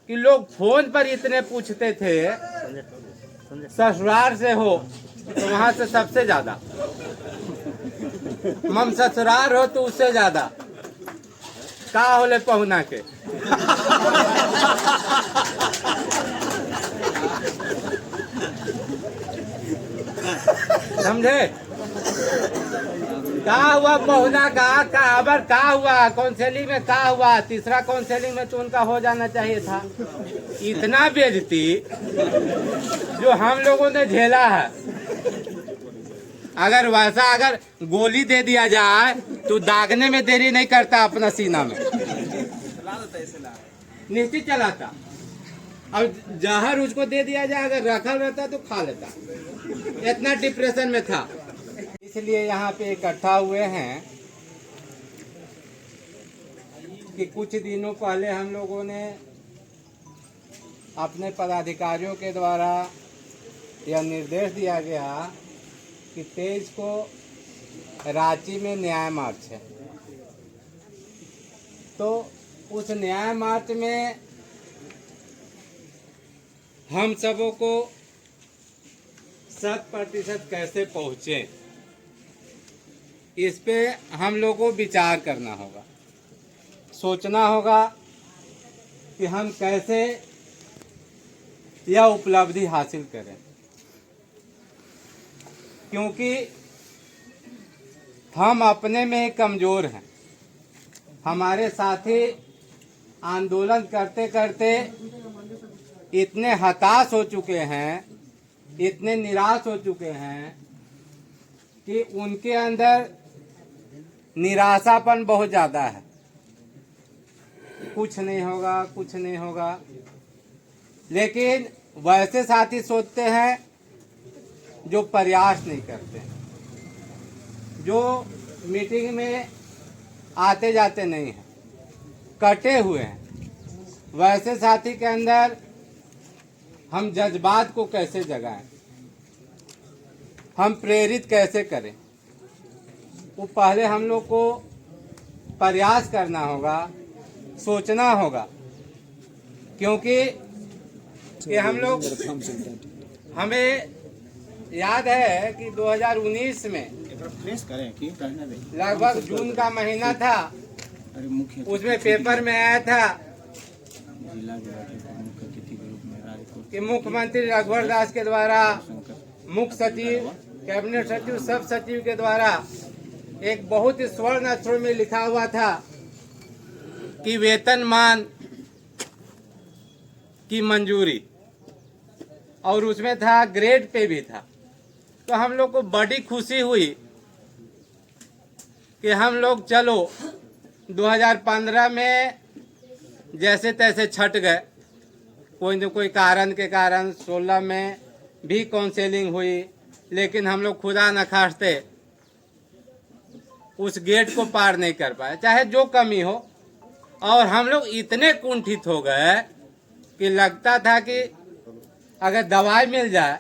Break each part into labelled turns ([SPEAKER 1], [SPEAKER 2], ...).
[SPEAKER 1] कि लोग फोन पर इतने पूछते थे ससुराल से हो तो वहां से सबसे ज्यादा, मम ससुराल हो तो उससे ज्यादा का होले पहुना के। समझे? का हुआ पहुना का अबर का हुआ काउंसलिंग में, का हुआ तीसरा काउंसलिंग में तो उनका हो जाना चाहिए था। इतना बेइज्जती जो हम लोगों ने झेला है, अगर गोली दे दिया जाए तो दागने में देरी नहीं करता, अपना सीना में निश्चित चलाता। अब जहर उसको दे दिया जाए, अगर रखा रहता तो खा लेता। इतना डिप्रेशन में था। इसलिए यहाँ पे इकट्ठा हुए हैं कि कुछ दिनों पहले हम लोगों ने अपने पदाधिकारियों के द्वारा यह निर्देश दिया गया कि 23 को रांची में न्याय मार्च है, तो उस न्याय मार्च में हम सबों को 100% कैसे पहुँचे, इस पे हम लोगों को विचार करना होगा, सोचना होगा कि हम कैसे यह उपलब्धि हासिल करें। क्योंकि हम अपने में कमज़ोर हैं। हमारे साथी आंदोलन करते करते इतने हताश हो चुके हैं, इतने निराश हो चुके हैं कि उनके अंदर निराशापन बहुत ज़्यादा है। कुछ नहीं होगा, कुछ नहीं होगा। लेकिन वैसे साथी सोचते हैं जो प्रयास नहीं करते, जो मीटिंग में आते जाते नहीं हैं, कटे हुए हैं। वैसे साथी के अंदर हम जज्बात को कैसे जगाएं, हम प्रेरित कैसे करें, वो पहले हम लोग को प्रयास करना होगा, सोचना होगा। क्योंकि ये हम लोग, हमें याद है कि 2019 में लगभग जून का महीना था, उसमें पेपर में आया था कि मुख्यमंत्री रघुवर दास के द्वारा, मुख्य सचिव, कैबिनेट सचिव, सब सचिव के द्वारा एक बहुत ही स्वर्ण अक्षरों में लिखा हुआ था कि वेतनमान की मंजूरी, और उसमें था ग्रेड पे भी था। तो हम लोग को बड़ी खुशी हुई कि हम लोग चलो 2015 में जैसे तैसे छट गए, कोई न कोई कारण के कारण 16 में भी काउंसलिंग हुई, लेकिन हम लोग खुदा न खास्ते उस गेट को पार नहीं कर पाए, चाहे जो कमी हो। और हम लोग इतने कुंठित हो गए कि लगता था कि अगर दवाई मिल जाए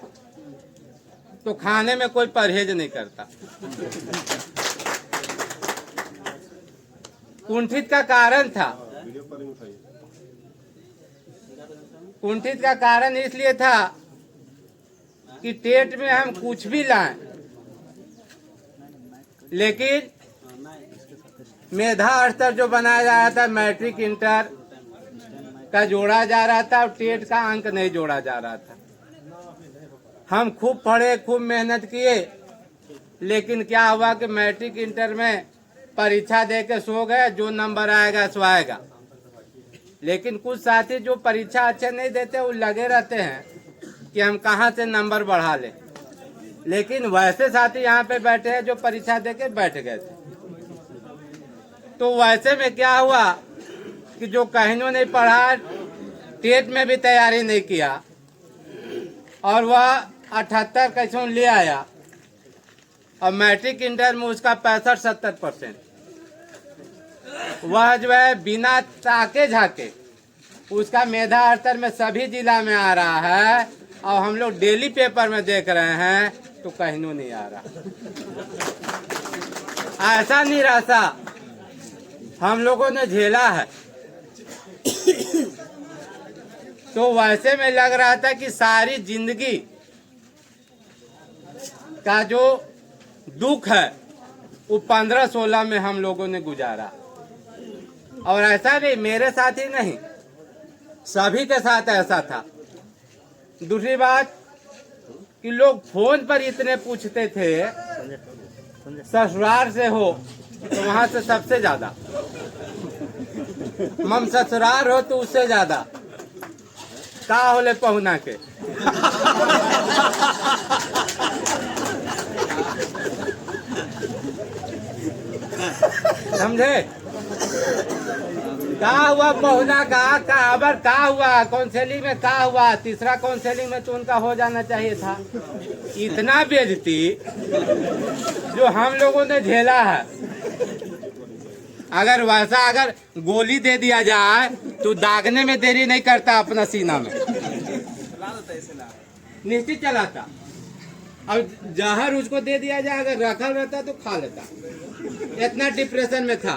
[SPEAKER 1] तो खाने में कोई परहेज नहीं करता। कुंठित का कारण था, कुंठित का कारण इसलिए था कि टेट में हम कुछ भी लाएं, लेकिन मेधा स्तर जो बनाया जा रहा था, मैट्रिक इंटर का जोड़ा जा रहा था और टेट का अंक नहीं जोड़ा जा रहा था। हम खूब पढ़े, खूब मेहनत किए, लेकिन क्या हुआ कि मैट्रिक इंटर में परीक्षा दे के सो गए, जो नंबर आएगा सो आएगा। लेकिन कुछ साथी जो परीक्षा अच्छे नहीं देते, वो लगे रहते हैं कि हम कहाँ से नंबर बढ़ा लें। लेकिन वैसे साथी यहाँ पे बैठे हैं जो परीक्षा दे के बैठ गए थे। तो वैसे में क्या हुआ कि जो कहीं नहीं पढ़ा, टेट में भी तैयारी नहीं किया, और वह 78 कैसों ले आया, और मैट्रिक इंटर में उसका 65-70%। वह जो है बिना ताके झाके उसका मेधा स्तर में सभी जिला में आ रहा है, और हम लोग डेली पेपर में देख रहे हैं तो कहीं नहीं आ रहा। ऐसा निराशा हम लोगों ने झेला है। तो वैसे में लग रहा था कि सारी जिंदगी का जो दुख है वो 15-16 में हम लोगों ने गुजारा। और ऐसा नहीं मेरे साथ ही नहीं, सभी के साथ ऐसा था। दूसरी बात कि लोग फोन पर इतने पूछते थे, ससुराल से हो तो वहां से सबसे ज्यादा, मम ससुराल हो तो उससे ज्यादा का होले पहुना के। समझे का हुआ पहुना का अबर का हुआ, काउंसलिंग में का हुआ, तीसरा काउंसलिंग में तो उनका हो जाना चाहिए था। इतना बेइज्जती जो हम लोगों ने झेला है, अगर गोली दे दिया जाए तो दागने में देरी नहीं करता अपना सीना में, निश्चित चलाता। अब जहर उसको दे दिया जाए, अगर रखल रहता तो खा लेता। इतना डिप्रेशन में था।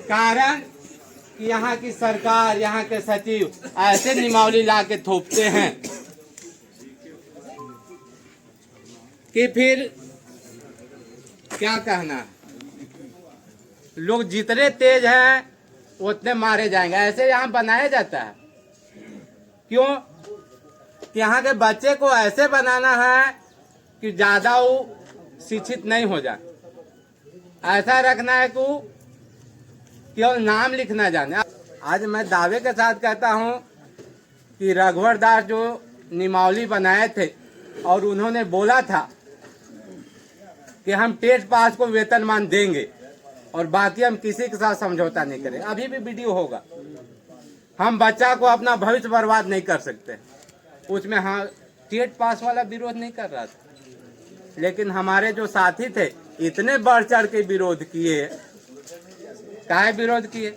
[SPEAKER 1] कारण कि यहाँ की सरकार, यहाँ के सचिव ऐसे निमावली ला के थोपते हैं कि फिर क्या कहना। लोग जितने तेज हैं उतने मारे जाएंगे, ऐसे यहाँ बनाया जाता है। क्यों कि यहाँ के बच्चे को ऐसे बनाना है कि ज्यादा वो शिक्षित नहीं हो जाए, ऐसा रखना है कि केवल नाम लिखना जाने। आज मैं दावे के साथ कहता हूँ कि रघुवर दास जो निमावली बनाए थे और उन्होंने बोला था कि हम टेट पास को वेतनमान देंगे और बाकी हम किसी के साथ समझौता नहीं करें। अभी भी वीडियो होगा। हम बच्चा को अपना भविष्य बर्बाद नहीं कर सकते। उसमें हाँ टेट पास वाला विरोध नहीं कर रहा था, लेकिन हमारे जो साथी थे इतने बढ़ चढ़ के विरोध किए। काहे विरोध किए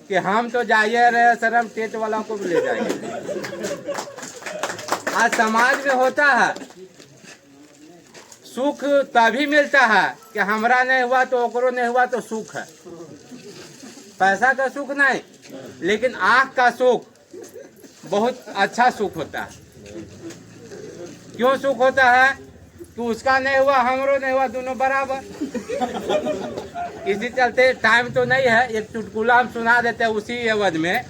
[SPEAKER 1] कि हम तो जाइए रहे सर, हम टेट वालों को भी ले जाएंगे। आज समाज में होता है, सुख तभी मिलता है कि हमरा नहीं हुआ तो ओकरो नहीं हुआ तो सुख है। पैसा का सुख नहीं, लेकिन आँख का सुख बहुत अच्छा सुख होता है। क्यों सुख होता है कि उसका नहीं हुआ हमरो नहीं हुआ, दोनों बराबर। इसी चलते टाइम तो नहीं है, एक चुटकुला हम सुना देते हैं उसी एवज में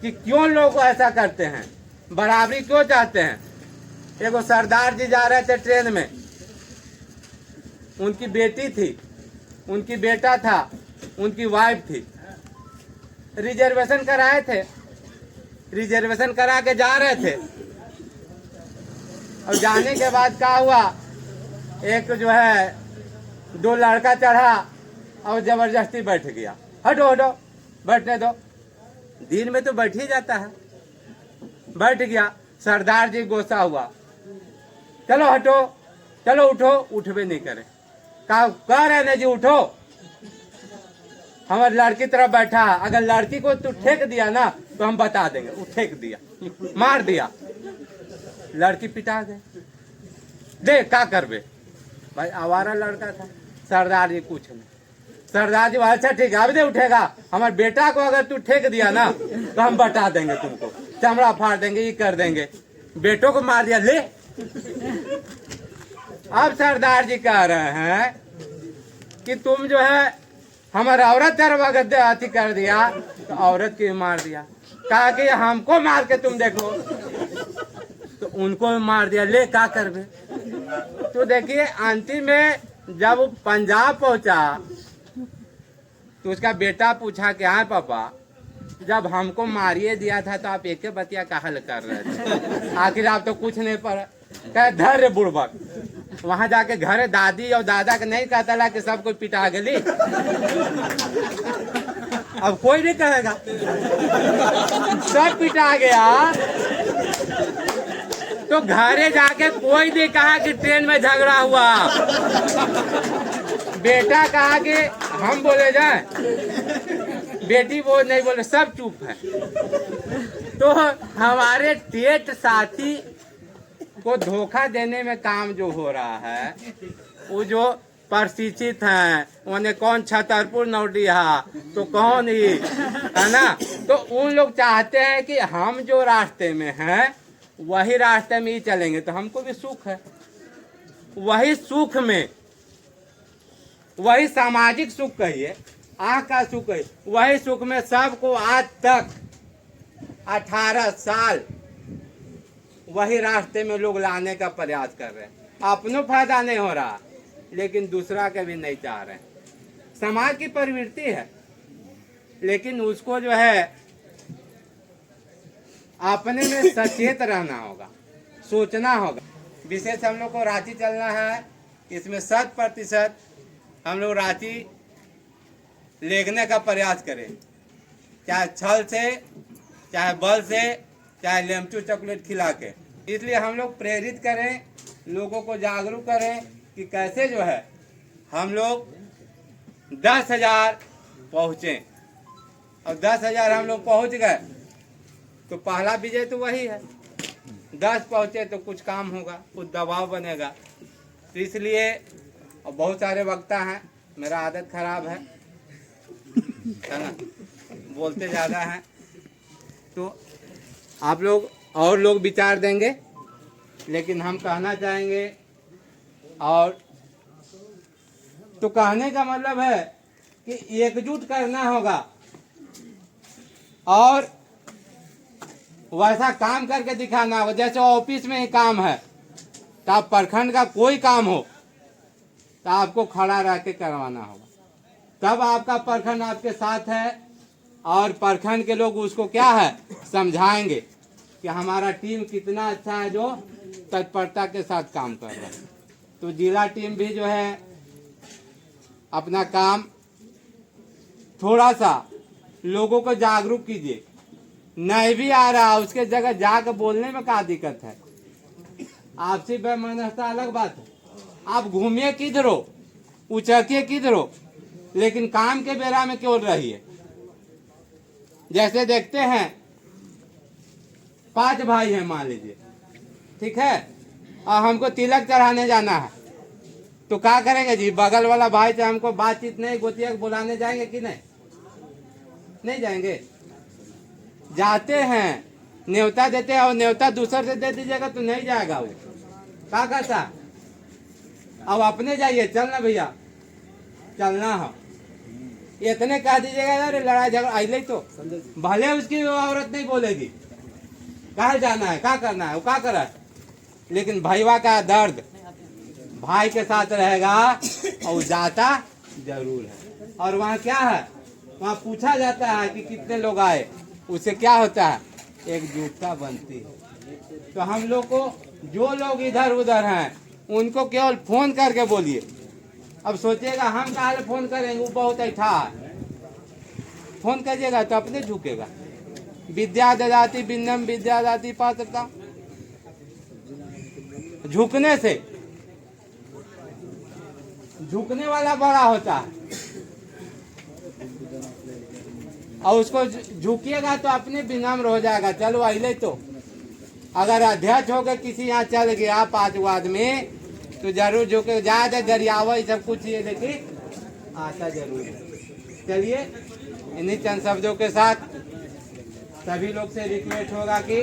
[SPEAKER 1] कि क्यों लोग ऐसा करते हैं, बराबरी क्यों चाहते हैं। एगो सरदार जी जा रहे थे ट्रेन में, उनकी बेटी थी, उनकी बेटा था, उनकी वाइफ थी। रिजर्वेशन कराए थे, रिजर्वेशन करा के जा रहे थे और जाने के बाद क्या हुआ, एक जो है दो लड़का चढ़ा और जबरदस्ती बैठ गया। हटो हटो, बैठने दो। दिन में तो बैठ ही जाता है, बैठ गया। सरदार जी गुस्सा हुआ, चलो हटो, चलो उठो। उठबे नहीं करे, कह रहे ना जी उठो, हमारे लड़की तरफ बैठा है, अगर लड़की को तू ठेक दिया ना तो हम बता देंगे। वो ठेक दिया, मार दिया, लड़की पिटा गए। दे क्या करबे भाई, आवारा लड़का था। सरदार जी कुछ नहीं, सरदार जी अच्छा ठीक है, अब दे उठेगा, हमारे बेटा को अगर तू ठेक दिया ना तो हम बता देंगे, तुमको चमड़ा फाड़ देंगे, ये कर देंगे। बेटों को मार दिया, ले। अब सरदार जी कह रहे हैं कि तुम जो है हमारे औरत तरफ अति कर दिया तो औरत की मार दिया। कहा कि हमको मार के तुम देखो, तो उनको मार दिया, ले क्या करबे। तो देखिए अंतिम में जब वो पंजाब पहुंचा तो उसका बेटा पूछा कि हाँ पापा, जब हमको मारिए दिया था तो आप एक बतिया का हल कर रहे थे, आखिर आप तो कुछ नहीं पड़ा। कहे धैर्य बुड़बक। वहां जाके घरे दादी और दादा के नहीं कहता ला कि सब कोई पिटा गली। अब कोई नहीं कहेगा, सब पिटा गया। तो घरे जाके कोई नहीं कहा कि ट्रेन में झगड़ा हुआ। बेटा कहा कि हम बोले जाए, बेटी वो नहीं बोले, सब चुप है। तो हमारे टेट साथी को धोखा देने में काम जो हो रहा है, वो जो प्रशिक्षित हैं, उन्हें कौन छतरपुर नौडिया तो कौन ही, है ना। तो उन लोग चाहते हैं कि हम जो रास्ते में हैं वही रास्ते में ही चलेंगे तो हमको भी सुख है। वही सुख में, वही सामाजिक सुख कहिए, आँख का सुख है, वही सुख में सबको आज तक 18 साल वही रास्ते में लोग लाने का प्रयास कर रहे हैं। अपनों फायदा नहीं हो रहा लेकिन दूसरा का भी नहीं चाह रहे। समाज की प्रवृत्ति है लेकिन उसको जो है अपने में सचेत रहना होगा, सोचना होगा। विशेष हम लोग को रांची चलना है, इसमें 100% हम लोग रांची लेगने का प्रयास करें, चाहे छल से, चाहे बल से, चाहे लेमचू चॉकलेट खिला के। इसलिए हम लोग प्रेरित करें, लोगों को जागरूक करें कि कैसे जो है हम लोग 10,000 पहुँचें। और 10,000 हम लोग पहुँच गए तो पहला विजय तो वही है। 10 पहुँचे तो कुछ काम होगा, कुछ दबाव बनेगा। तो इसलिए और बहुत सारे वक्ता हैं, मेरा आदत खराब है ना, बोलते ज़्यादा हैं। तो आप लोग और लोग विचार देंगे लेकिन हम कहना चाहेंगे। और तो कहने का मतलब है कि एकजुट करना होगा और वैसा काम करके दिखाना होगा। जैसे ऑफिस में ही काम है तो आप प्रखंड का कोई काम हो तो आपको खड़ा रह के करवाना होगा, तब आपका प्रखंड आपके साथ है और प्रखंड के लोग उसको क्या है समझाएंगे कि हमारा टीम कितना अच्छा है जो तत्परता के साथ काम कर रहा है। तो जिला टीम भी जो है अपना काम थोड़ा सा लोगों को जागरूक कीजिए। नहीं भी आ रहा उसके जगह जाकर बोलने में क्या दिक्कत है। आपसी वैमनस्यता अलग बात है। आप घूमिए किधर हो, उचकिए किधर हो, लेकिन काम के बेरा में क्यों रहिए। जैसे देखते हैं 5 भाई हैं मान लीजिए, ठीक है, और हमको तिलक चढ़ाने जाना है तो क्या करेंगे जी, बगल वाला भाई से हमको बातचीत नहीं, गोतिया को बुलाने जाएंगे कि नहीं, नहीं जाएंगे। जाते हैं, न्योता देते हैं और न्योता दूसरे से दे दीजिएगा तो नहीं जाएगा वो, क्या कहता। अब अपने जाइए, चलना भैया चलना है, इतने कह दीजिएगा अरे लड़ाई झगड़ा आई तो भले उसकी औरत नहीं बोलेगी कहाँ जाना है, क्या करना है, वो क्या करा। लेकिन भाईवा का दर्द भाई के साथ रहेगा और जाता जरूर है। और वहाँ क्या है, वहाँ पूछा जाता है कि कितने लोग आए, उससे क्या होता है, एकजुटता बनती है। तो हम लोग को जो लोग इधर उधर हैं उनको केवल फोन करके बोलिए। अब सोचिएगा हम कहाँ फोन करेंगे, वो बहुत ऐठा है, फोन करिएगा तो अपने झुकेगा। विद्या ददाति विनम्र विद्या ददाति पात्रता, झुकने से झुकने वाला बड़ा होता है और उसको झुकिएगा तो अपने विनम्र हो जाएगा। चलो अले तो अगर अध्यक्ष होकर किसी यहाँ चल गया 5 आदमी तो जरूर झुके, ज्यादा गरियावा सब कुछ ये लेकिन आता जरूर है। चलिए इन्हीं चंद शब्दों के साथ सभी लोग से रिक्वेस्ट होगा कि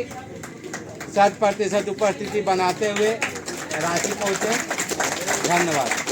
[SPEAKER 1] 100% उपस्थिति बनाते हुए रांची पहुँचे। धन्यवाद।